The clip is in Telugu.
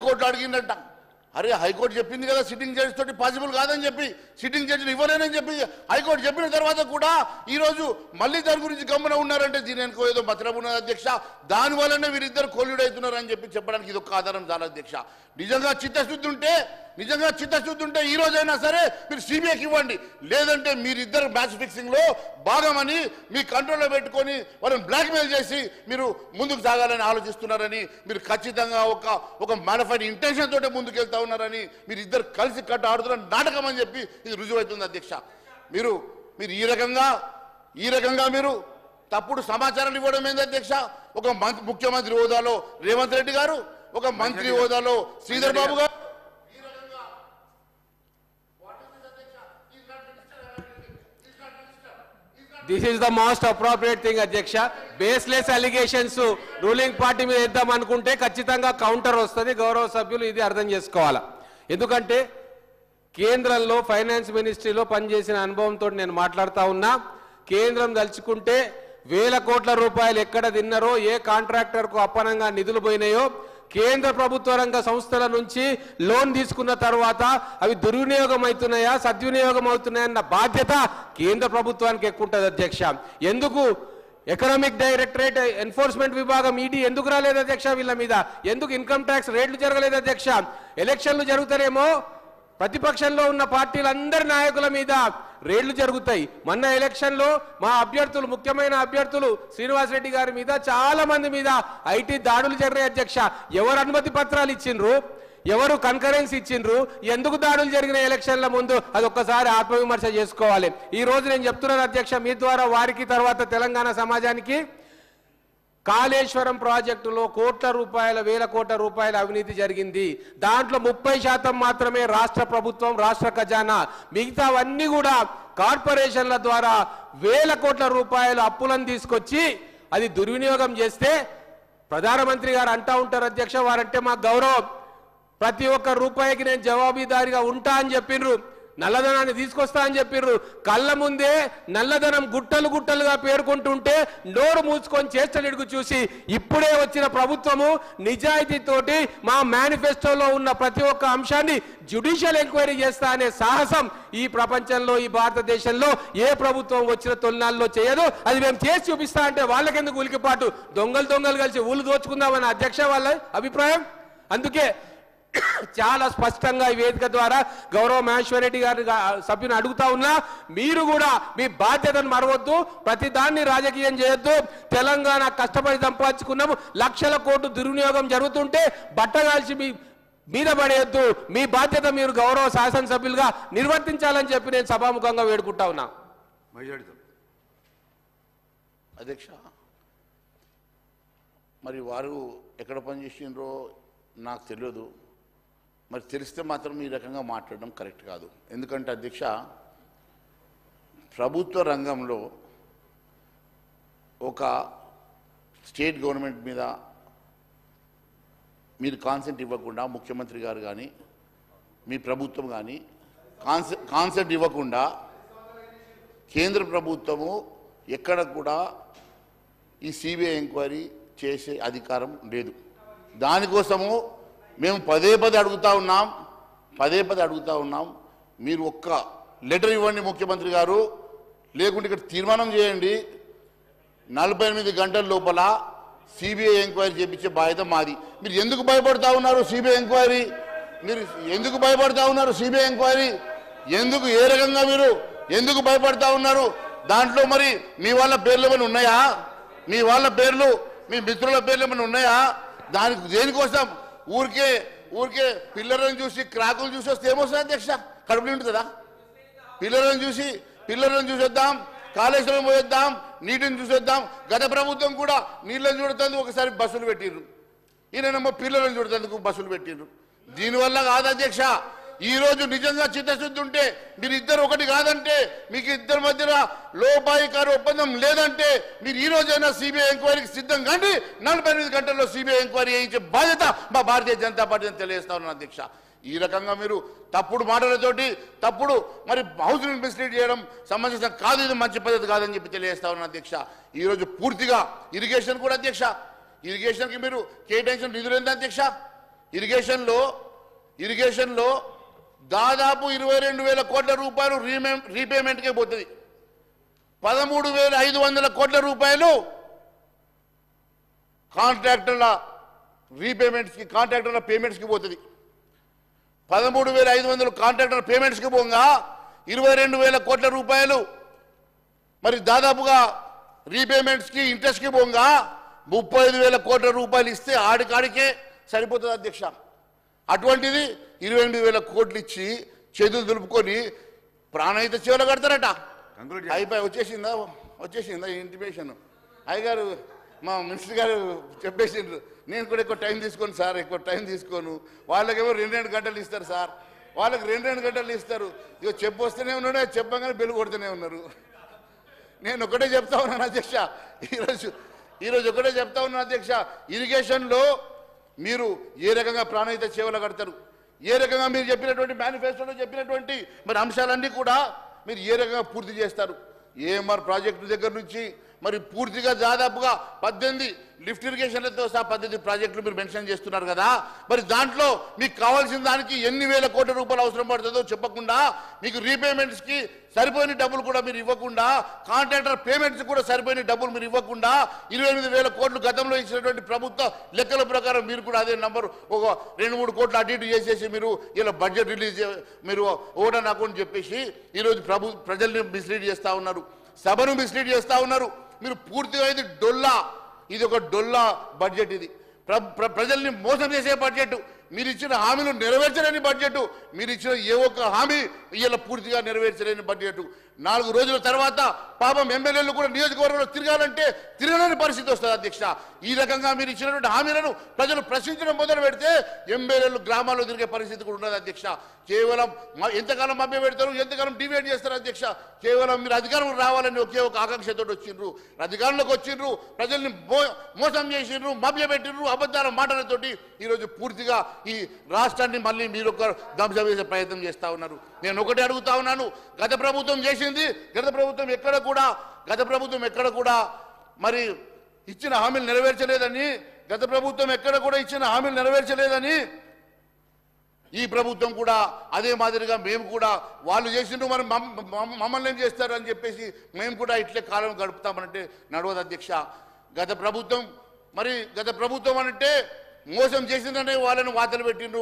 హైకోర్టు అడిగిందంట. అరే హైకోర్టు చెప్పింది కదా సిట్టింగ్ జడ్జి తోటి పాసిబుల్ కాదని చెప్పి, సిట్టింగ్ జడ్జిని ఇవ్వలేనని చెప్పి హైకోర్టు చెప్పిన తర్వాత కూడా ఈరోజు మళ్ళీ దాని గురించి గమ్మున ఉన్నారంటే దీని వెనుక ఏదో మతలబు ఉన్నది అధ్యక్ష. దానివల్లనే వీరిద్దరు కొల్లుడు అవుతున్నారని చెప్పి చెప్పడానికి ఇది ఒక ఆధారం చాలా అధ్యక్ష. నిజంగా చిత్తశుద్ధి ఉంటే ఈ రోజైనా సరే మీరు సిబిఐకి ఇవ్వండి. లేదంటే మీరిద్దరు మ్యాచ్ ఫిక్సింగ్ లో భాగమని మీ కంట్రోల్లో పెట్టుకొని వాళ్ళని బ్లాక్మెయిల్ చేసి మీరు ముందుకు సాగాలని ఆలోచిస్తున్నారని, మీరు ఖచ్చితంగా ఒక మ్యానిఫైడ్ ఇంటెన్షన్ తోటే ముందుకెళ్తా ఉన్నారని, మీరు ఇద్దరు కలిసి కట్ట ఆడుతున్న నాటకం అని చెప్పి ఇది రుజువవుతుంది అధ్యక్ష. మీరు ఈ రకంగా మీరు తప్పుడు సమాచారాలు ఇవ్వడం ఏంది అధ్యక్ష? ఒక ముఖ్యమంత్రి హోదాలో రేవంత్ రెడ్డి గారు, ఒక మంత్రి హోదాలో శ్రీధర్ బాబు గారు This is the most appropriate thing, Adhyaksha. Baseless allegations ruling party మీద ఇద్దాం అనుకుంటే ఖచ్చితంగా కౌంటర్ వస్తుంది. గౌరవ సభ్యులు ఇది అర్థం చేసుకోవాలా. ఎందుకంటే కేంద్రంలో ఫైనాన్స్ మినిస్ట్రీలో పనిచేసిన అనుభవంతో నేను మాట్లాడుతూ ఉన్నా. కేంద్రం దలుచుకుంటే వేల కోట్ల రూపాయలు ఎక్కడ తిన్నారో, ఏ కాంట్రాక్టర్కు అప్పనంగా నిధులు పోయినాయో, కేంద్ర ప్రభుత్వ రంగ సంస్థల నుంచి లోన్ తీసుకున్న తర్వాత అవి దుర్వినియోగం అవుతున్నాయా సద్వినియోగం అవుతున్నాయన్న బాధ్యత కేంద్ర ప్రభుత్వానికి ఎక్కువ ఉంటుంది అధ్యక్ష. ఎందుకు ఎకనామిక్ డైరెక్టరేట్, ఎన్ఫోర్స్మెంట్ విభాగం, ఈడీ ఎందుకు రాలేదు అధ్యక్ష వీళ్ళ మీద? ఎందుకు ఇన్కమ్ ట్యాక్స్ రేట్లు జరగలేదు అధ్యక్ష? ఎలక్షన్లు జరుగుతారేమో ప్రతిపక్షంలో ఉన్న పార్టీలందరి నాయకుల మీద రేళ్లు జరుగుతాయి. మొన్న ఎలక్షన్లో మా అభ్యర్థులు, ముఖ్యమైన అభ్యర్థులు శ్రీనివాసరెడ్డి గారి మీద, చాలా మంది మీద ఐటీ దాడులు జరిగాయి అధ్యక్ష. ఎవరు అనుమతి పత్రాలు ఇచ్చిండ్రు, ఎవరు కన్కరెన్స్ ఇచ్చిండ్రు, ఎందుకు దాడులు జరిగిన ఎలక్షన్ల ముందు అది ఒక్కసారి ఆత్మవిమర్శ చేసుకోవాలి. ఈ రోజు నేను చెప్తున్నాను అధ్యక్ష మీ ద్వారా వారికి, తర్వాత తెలంగాణ సమాజానికి, కాళేశ్వరం ప్రాజెక్టులో వేల కోట్ల రూపాయల అవినీతి జరిగింది. దాంట్లో 30% మాత్రమే రాష్ట్ర ప్రభుత్వం, రాష్ట్ర ఖజానా. మిగతావన్నీ కూడా కార్పొరేషన్ల ద్వారా వేల కోట్ల రూపాయల అప్పులను తీసుకొచ్చి అది దుర్వినియోగం చేస్తే ప్రధానమంత్రి గారు అంటా ఉంటారు అధ్యక్ష, వారంటే మాకు గౌరవం. ప్రతి ఒక్క రూపాయికి నేను జవాబుదారీగా ఉంటా అని చెప్పిండ్రు. నల్లధనాన్ని తీసుకొస్తా అని చెప్పిర్రు. కళ్ళ ముందే నల్లధనం గుట్టలు గుట్టలుగా పేర్కొంటుంటే నోరు మూసుకొని చేష్టలిడుగు చూసి ఇప్పుడే వచ్చిన ప్రభుత్వము నిజాయితీతోటి మా మేనిఫెస్టోలో ఉన్న ప్రతి ఒక్క అంశాన్ని జ్యుడిషియల్ ఎంక్వైరీ చేస్తా అనే సాహసం ఈ ప్రపంచంలో, ఈ భారతదేశంలో ఏ ప్రభుత్వం వచ్చిన తొలినాల్లో చేయదు. అది మేము చేసి చూపిస్తా అంటే వాళ్ళకెందుకు ఉలికిపాటు? దొంగలు కలిసి ఊళ్ళు దోచుకుందామని అధ్యక్ష వాళ్ళ అభిప్రాయం. అందుకే చాలా స్పష్టంగా ఈ వేదిక ద్వారా గౌరవ మహేశ్వర్ రెడ్డి గారి సభ్యుని అడుగుతా ఉన్నా, మీరు కూడా మీ బాధ్యతను మరవద్దు, ప్రతి దాన్ని రాజకీయం చేయొద్దు. తెలంగాణ కష్టపడి సంపాదించుకున్నాము, లక్షల కోట్లు దుర్వినియోగం జరుగుతుంటే బట్టగాల్చి మీద పడేయద్దు. మీ బాధ్యత మీరు గౌరవ శాసనసభ్యులుగా నిర్వర్తించాలని చెప్పి నేను సభాముఖంగా వేడుకుంటా ఉన్నా. అధ్యక్ష, మరి వారు ఎక్కడ పనిచేసిండ్రో నాకు తెలియదు. మరి తెలిస్తే మాత్రం ఈ రకంగా మాట్లాడడం కరెక్ట్ కాదు. ఎందుకంటే అధ్యక్ష, ప్రభుత్వ రంగంలో ఒక స్టేట్ గవర్నమెంట్ మీద మీరు కాన్సెంట్ ఇవ్వకుండా, ముఖ్యమంత్రి గారు కానీ మీ ప్రభుత్వం కానీ కాన్సెంట్ ఇవ్వకుండా కేంద్ర ప్రభుత్వము ఎక్కడ కూడా ఈ సిబిఐ ఎంక్వైరీ చేసే అధికారం లేదు. దానికోసము మేము పదే అడుగుతా ఉన్నాం. మీరు ఒక్క లెటర్ ఇవ్వండి ముఖ్యమంత్రి గారు, లేకుంటే ఇక్కడ తీర్మానం చేయండి, 48 గంటల లోపల సిబిఐ ఎంక్వైరీ చేయించే బాధ్యత మాది. మీరు ఎందుకు భయపడతా ఉన్నారు సిబిఐ ఎంక్వైరీ? మీరు ఎందుకు భయపడతా ఉన్నారు సిబిఐ ఎంక్వైరీ? ఏ రకంగా మీరు ఎందుకు భయపడతా ఉన్నారు? దాంట్లో మరి మీ వాళ్ళ పేర్లు ఏమైనా ఉన్నాయా? మీ వాళ్ళ పేర్లు, మీ మిత్రుల పేర్లు ఏమైనా ఉన్నాయా? దేనికోసం ఊరికే పిల్లలను చూసి, క్రాకులు చూసి వస్తే ఏమొస్తుంది అధ్యక్ష? కడుపులు ఉంటుందా? పిల్లలను చూసేద్దాం, కాళేశ్వరం పోయేద్దాం, నీటిని చూసేద్దాం. గత ప్రభుత్వం కూడా నీళ్ళని చూడటానికి ఒకసారి బస్సులు పెట్టిర్రు, ఈయనమ్మో పిల్లలను చూడటానికి బస్సులు పెట్టిర్రు. దీనివల్ల కాదు అధ్యక్ష. ఈ రోజు నిజంగా చిత్తశుద్ధి ఉంటే, మీరు ఇద్దరు ఒకటి కాదంటే, మీకు ఇద్దరి మధ్యన లోపాయికారు ఒప్పందం లేదంటే, మీరు ఈ రోజైనా సిబిఐ ఎంక్వైరీకి సిద్ధం కండి. 48 గంటల్లో సిబిఐ ఎంక్వైరీ చేయించే బాధ్యత మా భారతీయ జనతా పార్టీ అని తెలియజేస్తా ఉన్నాను అధ్యక్ష. ఈ రకంగా మీరు తప్పుడు మాటలతోటి మరి హౌస్ని మిస్లీడ్ చేయడం సమంజసం కాదు, ఇది మంచి పద్ధతి కాదని చెప్పి తెలియజేస్తా ఉన్నాను అధ్యక్ష. ఈరోజు పూర్తిగా ఇరిగేషన్ కూడా అధ్యక్ష, ఇరిగేషన్కి మీరు కేటాయించిన నిధులు ఎంత అధ్యక్ష? ఇరిగేషన్లో దాదాపు 22,000 కోట్ల రూపాయలు రీపేమెంట్కే పోతుంది. 13,500 కోట్ల రూపాయలు కాంట్రాక్టర్ల పేమెంట్స్కి పోతుంది. 13,500 కాంట్రాక్టర్ పేమెంట్స్కి పోగా 22,000 కోట్ల రూపాయలు మరి దాదాపుగా రీపేమెంట్స్కి ఇంట్రెస్ట్కి పోగా 35,000 కోట్ల రూపాయలు ఇస్తే ఆడికాడికే సరిపోతుంది అధ్యక్ష. అటువంటిది 28,000 కోట్లు ఇచ్చి చేతులు దులుపుకొని ప్రాణహిత సేవలు కడతారట. అయిపోయి వచ్చేసిందా ఇంటిమేషన్ అయ్యగారు మా మినిస్టర్ గారు చెప్పేసిండ్రు. నేను కూడా ఎక్కువ టైం తీసుకోను సార్, ఎక్కువ టైం తీసుకోను. వాళ్ళకేమో 2 గంటలు ఇస్తారు సార్, వాళ్ళకి 2 గంటలు ఇస్తారు. ఇక చెప్పొస్తూనే ఉన్నాడు, చెప్పగానే బెల్లు కొడుతూనే ఉన్నారు. నేను ఒకటే చెప్తా ఉన్నాను అధ్యక్ష, ఈరోజు ఒకటే చెప్తా ఉన్నాను అధ్యక్ష, ఇరిగేషన్లో మీరు ఏ రకంగా ప్రాణహిత సేవలు కడతారు, ఏ రకంగా మీరు చెప్పినటువంటి మేనిఫెస్టోలో చెప్పినటువంటి మరి అంశాలన్నీ కూడా మీరు ఏ రకంగా పూర్తి చేస్తారు. ఏఎంఆర్ ప్రాజెక్టు దగ్గర నుంచి మరి పూర్తిగా దాదాపుగా 18 లిఫ్ట్ ఇరిగేషన్లతో సహా 18 ప్రాజెక్టులు మీరు మెన్షన్ చేస్తున్నారు కదా. మరి దాంట్లో మీకు కావాల్సిన దానికి ఎన్ని వేల కోట్ల రూపాయలు అవసరం పడుతుందో చెప్పకుండా, మీకు రీపేమెంట్స్కి సరిపోయిన డబ్బులు కూడా మీరు ఇవ్వకుండా, కాంట్రాక్టర్ పేమెంట్స్ కూడా సరిపోయిన డబ్బులు మీరు ఇవ్వకుండా 28,000 కోట్లు గతంలో ఇచ్చినటువంటి ప్రభుత్వ లెక్కల ప్రకారం మీరు కూడా అదే నంబర్ ఒక 2-3 కోట్లు అటు ఇటు చేసేసి మీరు ఇలా బడ్జెట్ రిలీజ్ మీరు ఓడని అకౌంట్ చెప్పేసి ఈరోజు ప్రజల్ని మిస్లీడ్ చేస్తూ ఉన్నారు, సభను మిస్లీడ్ చేస్తూ ఉన్నారు. మీరు పూర్తిగా ఇది ఒక డొల్లా బడ్జెట్. ఇది ప్రజల్ని మోసం చేసే బడ్జెట్. మీరు ఇచ్చిన హామీలు నెరవేర్చలేని బడ్జెట్. మీరు ఇచ్చిన ఏ ఒక్క హామీ ఇలా పూర్తిగా నెరవేర్చలేని బడ్జెట్. 4 రోజుల తర్వాత పాపం ఎమ్మెల్యేలు కూడా నియోజకవర్గంలో తిరగాలంటే తిరగలేని పరిస్థితి వస్తుంది అధ్యక్ష. ఈ రకంగా మీరు ఇచ్చినటువంటి హామీలను ప్రజలు ప్రశ్నించడం మొదలు పెడితే ఎమ్మెల్యేలు గ్రామాల్లో తిరిగే పరిస్థితి కూడా ఉన్నది అధ్యక్ష. కేవలం ఎంతకాలం మభ్య పెడతారు, ఎంతకాలం డిబేట్ చేస్తారు అధ్యక్ష. కేవలం మీరు అధికారం రావాలని ఒకే ఒక ఆకాంక్షతో వచ్చిండ్రు, అధికారంలోకి వచ్చిండ్రు, ప్రజల్ని మోసం చేసిండ్రు, మభ్య పెట్టిండ్రు, అబద్ధాల మాటలతోటి ఈరోజు పూర్తిగా ఈ రాష్ట్రాన్ని మళ్ళీ మీరు ఒక ధ్వంసం చేసే ప్రయత్నం చేస్తూ ఉన్నారు. నేను ఒకటే అడుగుతా ఉన్నాను, గత ప్రభుత్వం చేసింది, గత ప్రభుత్వం ఎక్కడ కూడా మరి ఇచ్చిన హామీలు నెరవేర్చలేదని, గత ప్రభుత్వం ఎక్కడ కూడా ఇచ్చిన హామీలు నెరవేర్చలేదని ఈ ప్రభుత్వం కూడా అదే మాదిరిగా మేము కూడా వాళ్ళు చేసిండ్రు మరి మమ్మల్ని ఏం చేస్తారు అని చెప్పేసి మేము కూడా ఇట్లే కాలం గడుపుతామనంటే నడవదు అధ్యక్ష. గత ప్రభుత్వం అంటే మోసం చేసిందనే వాళ్ళని వాతలు పెట్టిండ్రు.